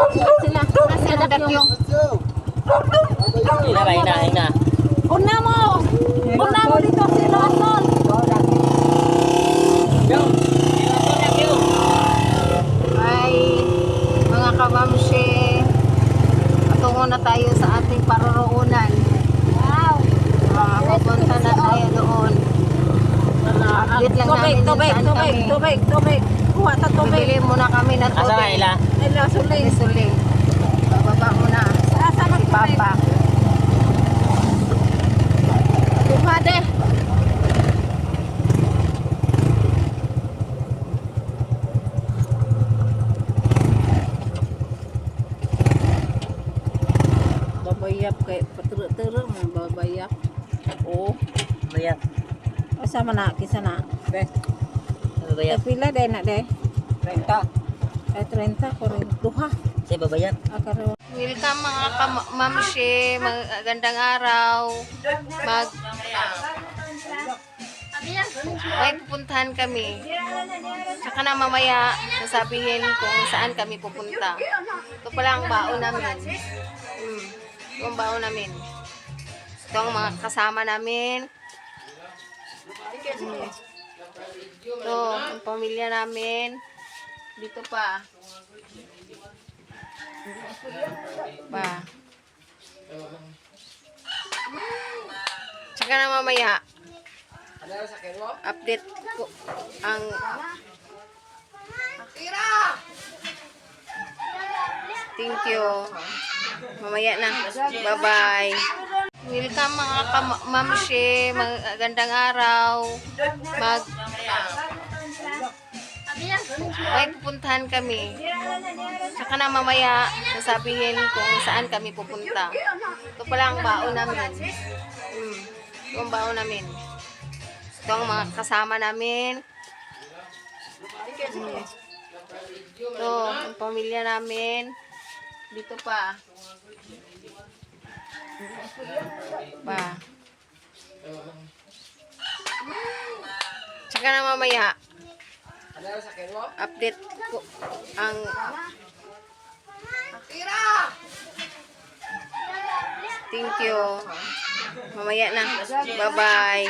Sila. Sila dakyong. Hina. Una mo dito si Lotol. Ay, mga kabamsi, patungo na tayo sa ating paroroonan. Wow! Pupunta na tayo doon. Update lang namin kung saan kami. Tubig. Kuha ta tubig. Bibili muna kami na Asa nga tubig. ila? Ila suling. Suling. Bababa muna. Asa Si Papa. Kumade. Babayap kay paturo-turo man babayap. Oh, Bayat. asa man na kisa na. Be. Ano bayat? Pila day na day. 30. Ay 30 ko rin duha. Say babayat. Akaro. Welcome mga mamshi, magandang araw. May pupuntahan kami. Tsaka na mamaya sasabihin kung saan kami pupunta. Ito pala ang baon namin. Ito ang baon namin. Ito ang mga kasama namin. Ito, ang pamilya namin. Dito pa. Tsaka na mamaya update ko ang thank you mamaya na, bye bye. Welcome mga mamshi, magandang araw. May pupuntahan kami. Tsaka na mamaya sasabihin kung saan kami pupunta. Ito pala ang baon namin. Ito ang baon namin. Ito ang mga kasama namin. Ito, ang pamilya namin. Dito pa. Tsaka na mamaya update ko ang thank you mamaya na, bye bye.